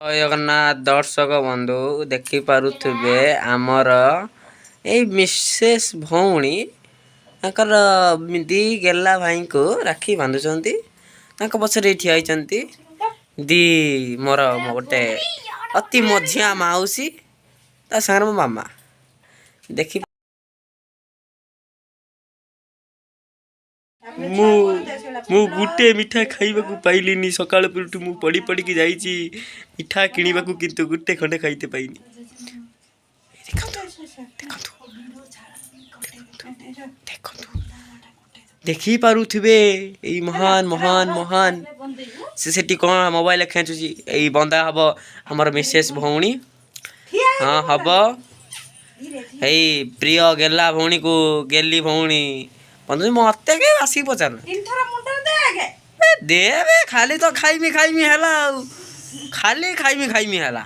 जय जगन्नाथ दर्शक बंधु देखिपे आमर ए मिसेस भौणी ताकर दी गेला भाई को राखी बांधुंट पचर ठिया दी मोर गोटे अति मझिया मौसी सागर मो मामा देखी मु गुटे मिठा खाइबा को पाइलिनी सकाळ पुरटु मु पड़ी पड़ी की जाईची मिठा किनिबा को किंतु गुटे खंडे खाइते पाइनी देखी पारुथिबे एई महान महान महान से सेठी कोन मोबाइल खेचुची एई बंदा हबो हमर मिसेस भौणी हां हबो एई प्रिय गेला भौणी को गेली भौणी बंधु मते के आसी पचार तीन थरा मुंडा दे आगे दे बे खाली तो खाइमी हला खाली खाइमी हला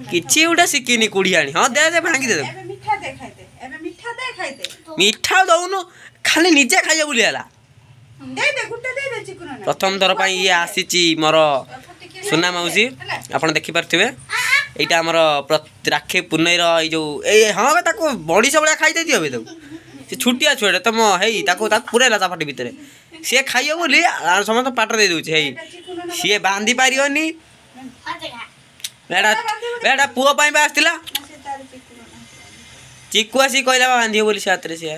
किछि उडा सिकिनी कुड़ियाणी हां दे दे भांगी दे एबे मिठा दे खाइते मिठा दउनु खाली निजे खाइया बुली हला दे गुटे दे चिकुना प्रथम थर पई ये आसीची मोर सुना मौसी आपण देखि परथिबे एटा हमर राखी पुन्नई रो ए जो ए हां बे ताको बडी सबळा खाइ दे दियो बे तो से छुटिया छुटे तुम हेई ताको पुरेला चापाटी भितर सी खाइयो बोली समस्त पाट दे दूचे हेई सी बांधी पारियोनी बेटा बेटा पुओ पाई बा आस्तिला चिकु आसी कहला बांधियो बोली साथ रे से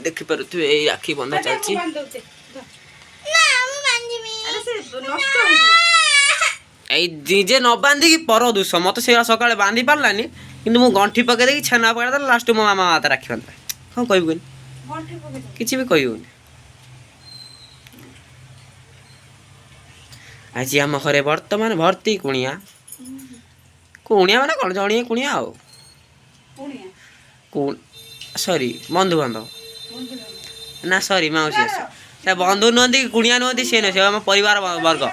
देखि परथु ए राखी बंधा चलची ना हम बांधिमी अरे से नष्ट होई ए जे न बांधी की पर दुस मत से सकाळे बांधी पारलानी किंतु मु गंठी पके दे छेना पकड़ा लास्ट मो मामा हाथ राखी बंधा हाँ कहबुन किसी भी कहबुन आज आम घरे बर्तमान भर्ती कुणिया कुणिया माने कौन जणिए कुणिया आओ सॉरी बंधु बांधव ना सॉरी मौसी से बंधु नुहति कुणिया नुहति से नुह आम परिवार वर्ग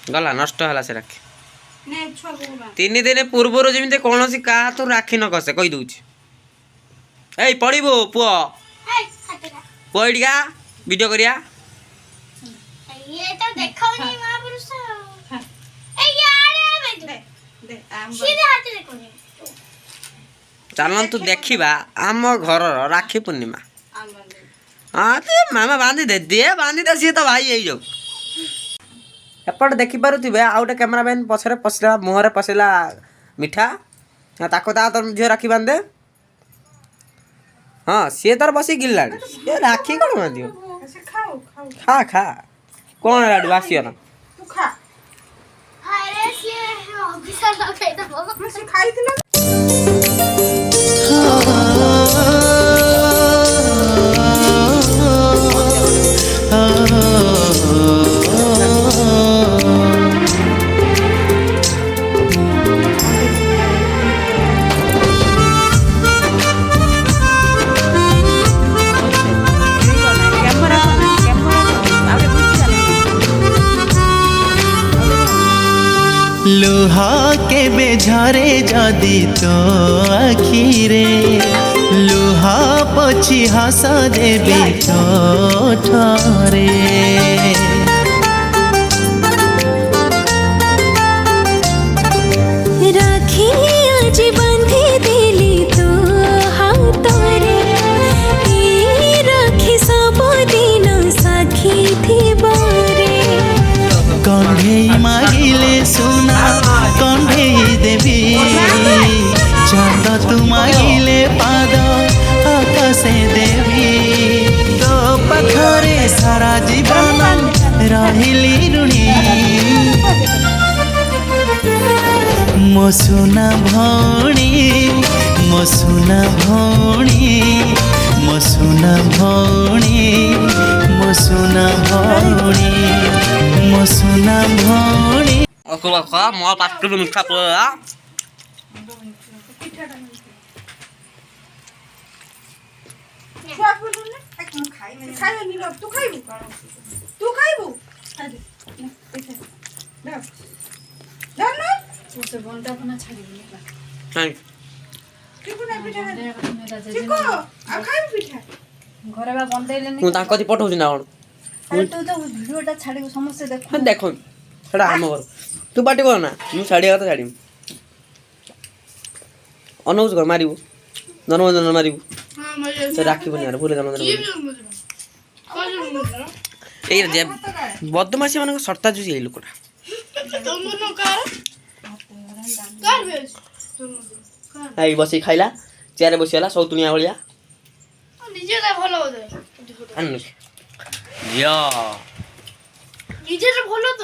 गला नष्ट है से राखी तीन दिन पूर्वर जमी कौन सी का तो राखी न कसे कही दूची ए पड़ो पुओ पुओ इटिका वीडियो करिया चलतु देखा आम घर राखी पूर्णिमा हाँ मामा बांधी दे दिए बांधी दे सी तो भाई यही जाऊ एपट देखिपे आउ गोटे कैमरामैन पछरे पसला मुहर पसला मिठा ताको तर झील राखी बांधे हाँ सी तार बस गिल्ला राखी कौन बांध खा खा कौन लाडू बासी ना लुहा के बेझरे जदि तो आखिरे लुहा पछी हस देवी तो ठरे राखी आज बांधी देली तो हाथरे राखी सब दिन साखी थिबरे कंढे मागिले सुना कंढे देवी चंद तू मागिले पाद आकाशे देवी तो पाखरे सारा जीवन रहिली ऋणी मो सुना भौणी मो सुना भौणी मो सुना भौणी मो सुना भौणी मो सुना भौणी मो पास मिठा पड़ा ଘରେ ବା ବନ୍ଦେଇଲେନି ମୁଁ ତାଙ୍କ କତି ପଠଉଚି ନା କଣ तू तो वीडियोटा छाड़िबो समस्त देख हाँ देखो छड़ा आम घर तू पार्टी कर ना मु छाड़िया କଥା ଛାଡ଼ିବି ଅନଉଜ କର ମାରିବୁ ଜନ୍ମଦିନ ମାରିବୁ ସେ ରାଖିବନି ଆର ଭୁଲେ ଜନ୍ମଦିନ ଏଇ ଯେ ବଦମାସି ମାନଙ୍କ ସର୍ତ୍ତା ଜୁସି ଏଇ ଲୋକଟା ଏଇ ବସି ଖାଇଲା ଚେୟାରରେ ବସିଗଲା ସୌତୁଣିଆ ଭଳିଆ ନିଜେ ଭଲ ବୋଧେ ଆନୁ ଝିଅ ନିଜେ ଭଲ ତ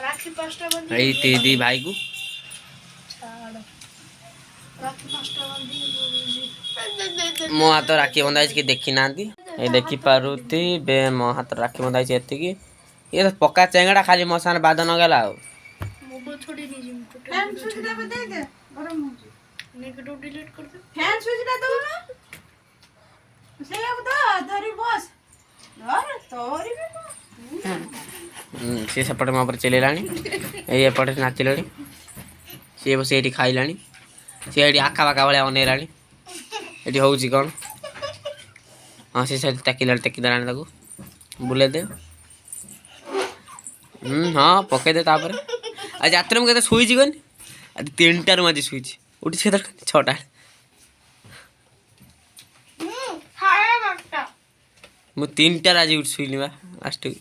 ରାକ୍ଷୀ 5ଟା ବାନ୍ଧି ଏଇ ଦି ଭାଇକୁ ରାକ୍ଷୀ 5ଟା ବାନ୍ଧି ମୋ ହାତ ରାକ୍ଷୀ ବନ୍ଧା ହେଇଛି କି ଦେଖି ନାହାନ୍ତି ଏଇ ଦେଖିପାରୁଥିବେ ମୋ ହାତ ରାକ୍ଷୀ ବନ୍ଧା ହେଇଛି ଏତିକି ଇଏ ତ ପକ୍କା ଚେଙ୍ଗଡ଼ା ଖାଲି ମୋ ସାଙ୍ଗରେ ବାଦ ନଗଲା ଆଉ ମୋବାଇଲ ଛୋଡ଼ି ନେଇଯିବି ଫ୍ୟାନ୍ ସୁଇଚଟା ବଦେଇ ଦେ ଗରମ ହଉଛି ନେଗେଟିଭ ଡିଲିଟ କରିଦେ ଫ୍ୟାନ୍ ସୁଇଚଟା ଦଉନା ସେଇଆକୁ ଧରି ବସ ଧର ତୋରି ବି ସିଏ ସେପଟେ ମୋ ଉପରେ ଚିଲେଇଲାଣି ଏଇ ଏପଟେ ନାଚିଲାଣି ସିଏ ବସି ଏଇଠି ଖାଇଲାଣି ସିଏ ଏଇଠି ଆଖାପାଖା ଭଳିଆ ଅନେଇଲାଣି ଏଠି ହେଉଛି କ'ଣ ହଁ ସେ ସେଠି ଟେକିଦେଲାଣି ତାକୁ ବୁଲେଇ ଦେ ହଁ ପକେଇଦେ ତାପରେ ଆଜି ରାତିରେ ମୁଁ କେତେ ଶୋଇଛି କହନି ଆଜି 3ଟାରୁ ଆଜି ଶୋଇଛି ଉଠିଛି କେତେବେଳେ 6ଟା ମୁଁ 3ଟାରେ ଆଜି ଉଠି ଶୋଇଲି ବା ଲାଷ୍ଟକୁ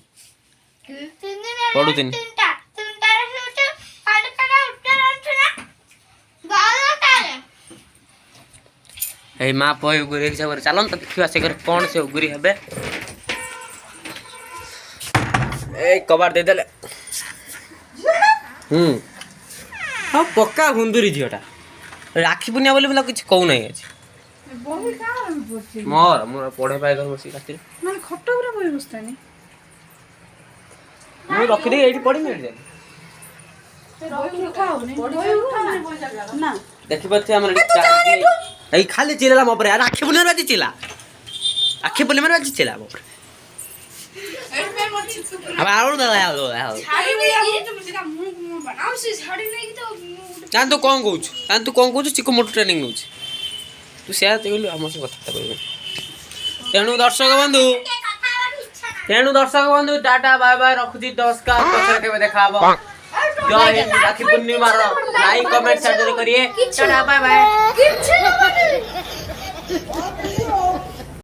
ପଢୁଥିଲି ଏଇ ମା ପହି ଉଗୁରି ହିସାବରେ ଚାଲନ୍ତୁ ଦେଖିବା ସେ ଘରେ କ'ଣ ସେ ଉଗୁରି ହେବେ ଏଇ କବାଟ ଦେଇଦେଲେ ହଁ ପକ୍କା ହୁନ୍ଦୁରି ଝିଅଟା ରାକ୍ଷୀ ପୂର୍ଣ୍ଣିମା ବୋଲି ପିଲା କିଛି କହୁନାହିଁ ଅଛି ବହି କାହାର ପଡୁଛି ମୋର ପଢ଼େ ପାଇ ଘର ବସିକି ରାତିରେ ମାନେ ଖଟ ଉପରେ ବହି ବସିତାନି ମୁଁ ରଖିଦେଇ ଏଇଠି ପଢ଼ିବି ଏଇଠି ଯାଇକି ବହି ଉଠା ହଉନି ବହି ଉଠା ନା ଦେଖିପାରୁଥିବେ ଆମର ଏଇ ଖାଲି ଚିଲେଇଲା ମୋ ଉପରେ ରାକ୍ଷୀ ପୂର୍ଣ୍ଣିମାରେ ଆଜି ଚିଲା ରାକ୍ଷୀ ପୂର୍ଣ୍ଣିମାରେ ଆଜି ଚିଲା ମୋ ଉପରେ ତୁ କ'ଣ କହୁଛୁ ଚିକୁ ମୋଟୁ ଟ୍ରେନିଂ ନେଉଛି ତୁ ସେୟା କହିଲୁ ଆମ ସହ କଥାବାର୍ତ୍ତା କରିବୁ ତେଣୁ ଦର୍ଶକ ବନ୍ଧୁ ଟାଟା ବାଏ ବାଏ ରଖୁଛି ନମସ୍କାର ପଛରେ କେବେ ଦେଖା ହବ ଜୟ ହିନ୍ଦ ରାକ୍ଷୀ ପୂର୍ଣ୍ଣିମାର ଲାଇକ୍ କମେଣ୍ଟ ସେୟାର କରିବେ ଟାଟା ବାଏ ବାଏ